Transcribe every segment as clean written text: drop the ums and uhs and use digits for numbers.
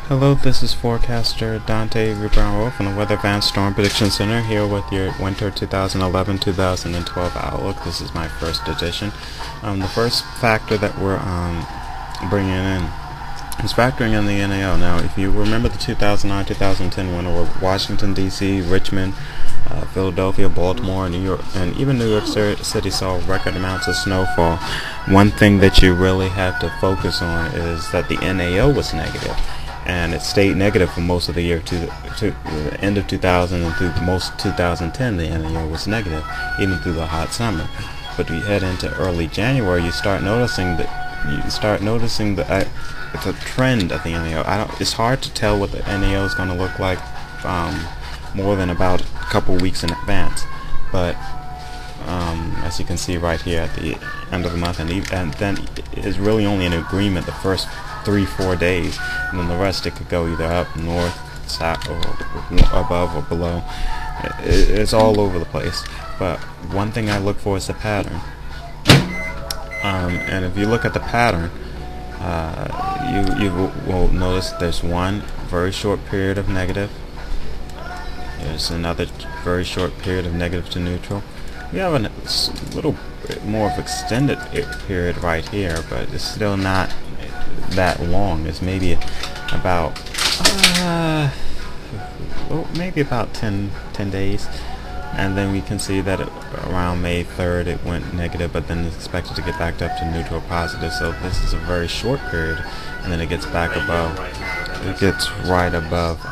Hello, this is forecaster Dante Rubaro from the Weather Advanced Storm Prediction Center here with your winter 2011-2012 outlook. This is my first edition. The first factor that we're bringing in is factoring in the NAO. Now, if you remember the 2009-2010 winter where Washington, D.C., Richmond, Philadelphia, Baltimore, New York, and even New York City saw record amounts of snowfall, one thing that you really have to focus on is that the NAO was negative. And it stayed negative for most of the year to the end of 2000 and through most 2010. The NAO was negative, even through the hot summer. But we head into early January, you start noticing that it's a trend of the NAO. It's hard to tell what the NAO is going to look like more than about a couple weeks in advance. But as you can see right here at the end of the month, and then it's really only an agreement the first 3-4 days, and then the rest it could go either up, north, south, or above or below. It's all over the place. But one thing I look for is the pattern. And if you look at the pattern, you will notice there's one very short period of negative. There's another very short period of negative to neutral. We have a little bit more of extended period right here, but it's still not that long. It's maybe about maybe about 10 days, and then we can see that around May 3rd it went negative, but then it's expected to get back up to neutral positive. So this is a very short period, and then it gets back above, it gets right above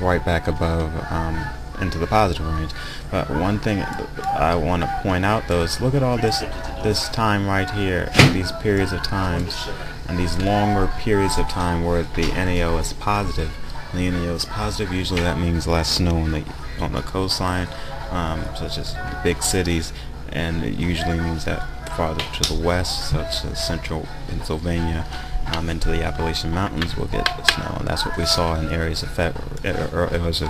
right back above into the positive range. But one thing I want to point out though is look at all this time right here, and these periods of times, and these longer periods of time where the NAO is positive. And the NAO is positive, usually that means less snow on the coastline, such as big cities, and it usually means that farther to the west, such as central Pennsylvania, into the Appalachian Mountains, will get the snow. And that's what we saw in areas of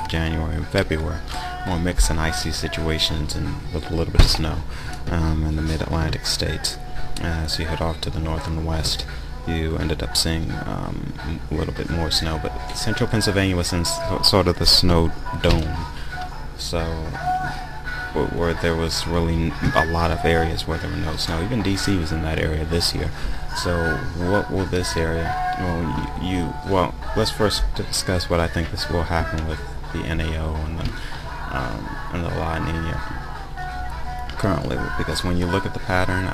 January and February, more mixed and icy situations, and with a little bit of snow in the mid-Atlantic states. As you head off to the north and the west, you ended up seeing a little bit more snow, but central Pennsylvania was in sort of the snow dome, so where there was really a lot of areas where there were no snow. Even DC was in that area this year. So what will this area, well, let's first discuss what I think this will happen with the NAO and the La Nina currently, because when you look at the pattern,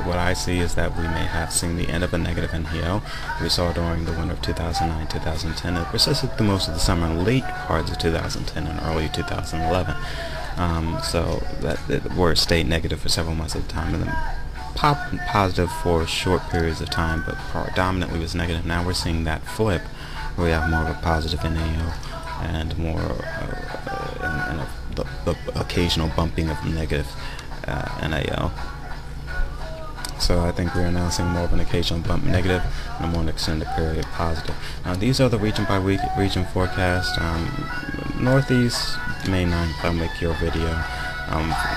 what I see is that we may have seen the end of a negative NAO we saw during the winter of 2009-2010. It persisted through most of the summer and late parts of 2010 and early 2011. So where it stayed negative for several months at a time, and then popped positive for short periods of time, but predominantly was negative. Now we're seeing that flip, where we have more of a positive NAO and more the occasional bumping of negative NAO. So I think we're now seeing more of an occasional bump negative and a more extended period positive. Now these are the region by region forecast. Northeast, May 9th, I'll make your video.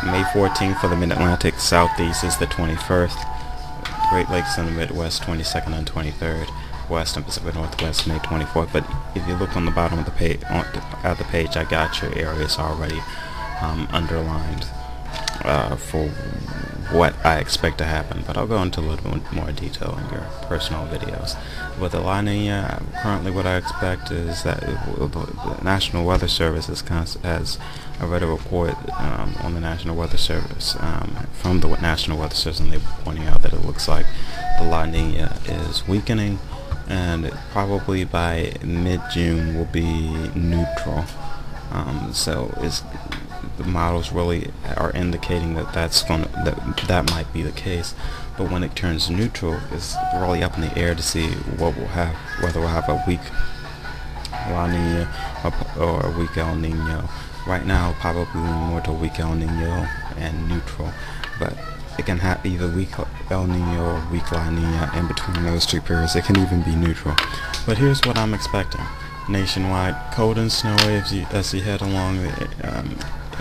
May 14th for the Mid-Atlantic, Southeast is the 21st. Great Lakes in the Midwest, 22nd and 23rd. West and Pacific Northwest, May 24th. But if you look on the bottom of the page, at the page, I got your areas already underlined for what I expect to happen. But I'll go into a little bit more detail in your personal videos. With the La Nina, currently what I expect is that the National Weather Service has I read a report on the National Weather Service, from the National Weather Service, and they were pointing out that it looks like the La Nina is weakening, and it probably by mid-June will be neutral. So the models really are indicating that that might be the case. But when it turns neutral, it's really up in the air to see what we'll have, whether we'll have a weak La Nina or a weak El Nino. Right now, probably more to weak El Nino and neutral, but it can have either weak El Nino or weak La Nina. In between those two periods, it can even be neutral. But here's what I'm expecting: nationwide, cold and snowy as you head along the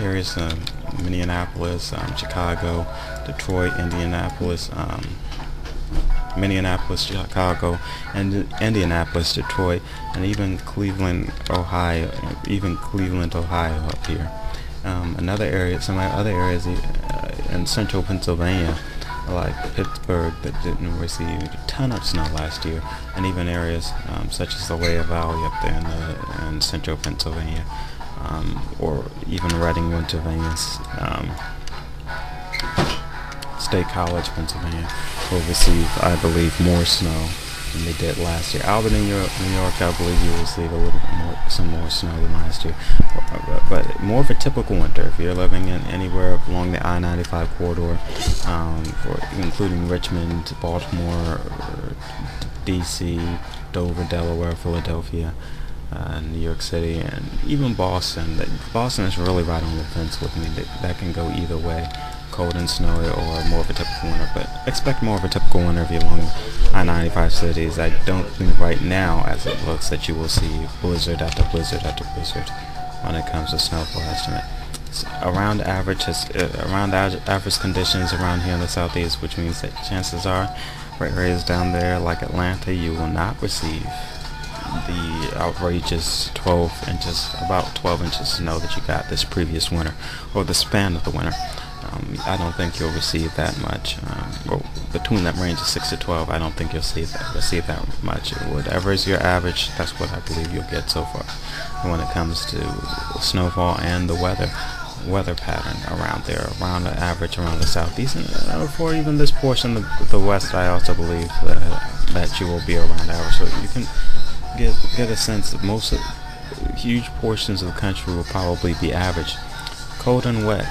areas of Minneapolis, Chicago, Detroit, Indianapolis, Minneapolis, Chicago, and Indianapolis, Detroit, and even Cleveland, Ohio, up here. Another area, some other areas in central Pennsylvania, like Pittsburgh, that didn't receive a ton of snow last year, and even areas such as the Ware Valley up there in central Pennsylvania, or even Reading, Pennsylvania, State College, Pennsylvania, will receive, I believe, more snow than they did last year. Albany, New York, I believe you will receive some more snow than last year, but more of a typical winter. If you're living in anywhere along the I-95 corridor, including Richmond, Baltimore, D.C., Dover, Delaware, Philadelphia, New York City, and even Boston. Boston is really right on the fence with me. That can go either way. Cold and snowy, or more of a typical winter, but expect more of a typical winter if you're along I-95 cities. I don't think right now, as it looks, that you will see blizzard after blizzard after blizzard when it comes to snowfall estimate. It's around average conditions around here in the southeast, which means that chances are for areas down there like Atlanta, you will not receive the outrageous about 12 inches of snow that you got this previous winter, or the span of the winter. I don't think you'll receive that much. Between that range of 6 to 12, I don't think you'll receive that much. Whatever is your average, that's what I believe you'll get so far when it comes to snowfall and the weather pattern around there, around the average around the southeast, and for even this portion of the west. I also believe that you will be around average, so you can get a sense that huge portions of the country will probably be average, cold and wet.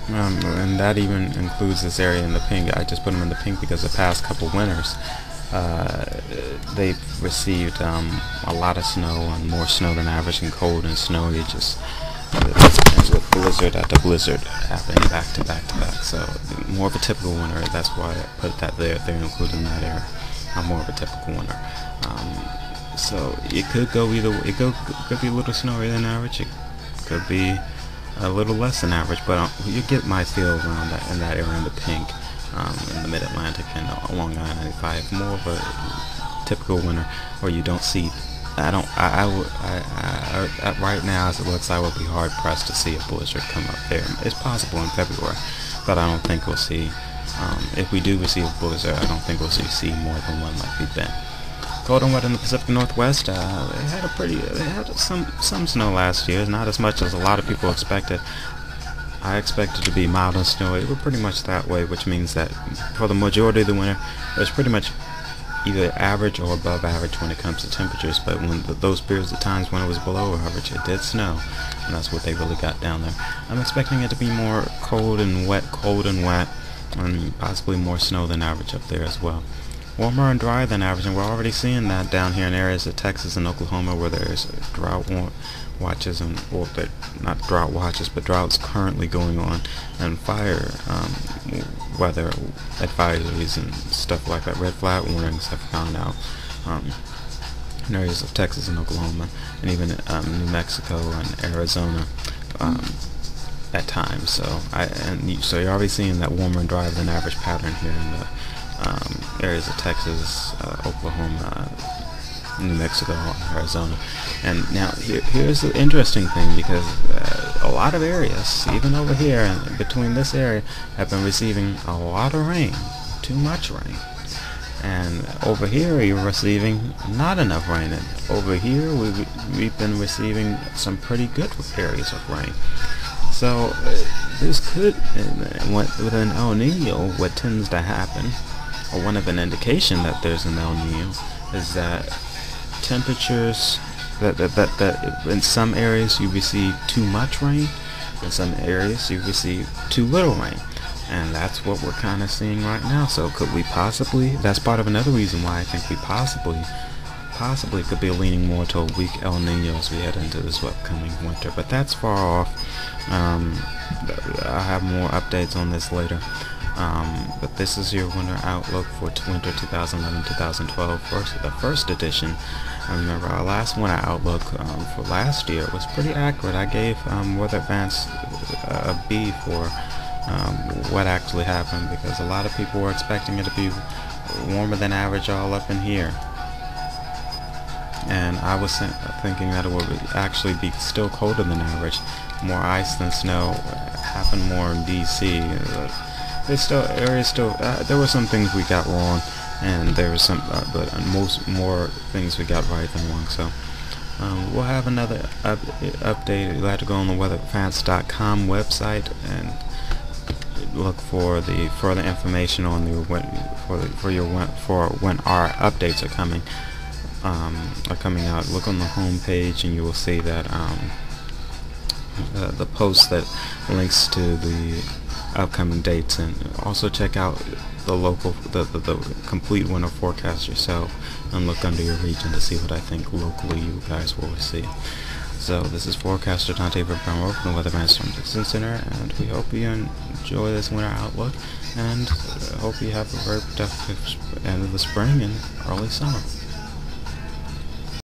And that even includes this area in the pink. I just put them in the pink because the past couple winters they've received a lot of snow, and more snow than average, and cold and snowy, just with blizzard after blizzard happening back to back to back. So more of a typical winter. That's why I put that there. They're included in that area. More of a typical winter. So it could go either way. It could be a little snowier than average. It could be a little less than average, but you get my feel around that in that area in the pink, in the Mid-Atlantic and along I-95. More of a typical winter where you don't see. Right now, as it looks, I would be hard pressed to see a blizzard come up there. It's possible in February, but I don't think we'll see. If we do receive a blizzard, I don't think we'll see more than one like we've been. Cold and wet in the Pacific Northwest. They had some snow last year, not as much as a lot of people expected. I expected to be mild and snowy. It was pretty much that way, which means that for the majority of the winter, it was pretty much either average or above average when it comes to temperatures. But when those periods of times when it was below average, it did snow, and that's what they really got down there. I'm expecting it to be more cold and wet, and possibly more snow than average up there as well. Warmer and drier than average, and we're already seeing that down here in areas of Texas and Oklahoma where there's drought watches, not drought watches, but droughts currently going on, and fire weather advisories and stuff like that. Red flag warnings have gone out in areas of Texas and Oklahoma, and even New Mexico and Arizona at times. So you're already seeing that warmer and drier than average pattern here in the areas of Texas, Oklahoma, New Mexico, Arizona. And now here's the interesting thing, because a lot of areas, even over here and between this area, have been receiving a lot of rain, too much rain. And over here you're receiving not enough rain. And over here we've been receiving some pretty good areas of rain. So this could, with an El Nino, what tends to happen, or one of an indication that there's an El Nino, is that temperatures, that in some areas you receive too much rain, in some areas you receive too little rain, and that's what we're kind of seeing right now. So could we possibly, that's part of another reason why I think we possibly could be leaning more to a weak El Nino as we head into this upcoming winter, but that's far off. I'll have more updates on this later. But this is your winter outlook for winter 2011-2012, the first edition. I remember our last winter outlook for last year was pretty accurate. I gave Weather Advance a B for what actually happened, because a lot of people were expecting it to be warmer than average all up in here, and I was thinking that it would actually be still colder than average, more ice than snow. Happened more in DC. There were some things we got wrong, and there was some, but more things we got right than wrong. So we'll have another update. You'll have to go on the weatherfans.com website and look for the further information on the when our updates are coming out. Look on the home page and you will see that the post that links to the upcoming dates, and also check out the complete winter forecast yourself and look under your region to see what I think locally you guys will see. So this is forecaster Dante Brown from the Weatherman Storm Distance Center, and we hope you enjoy this winter outlook, and hope you have a very productive end of the spring and early summer.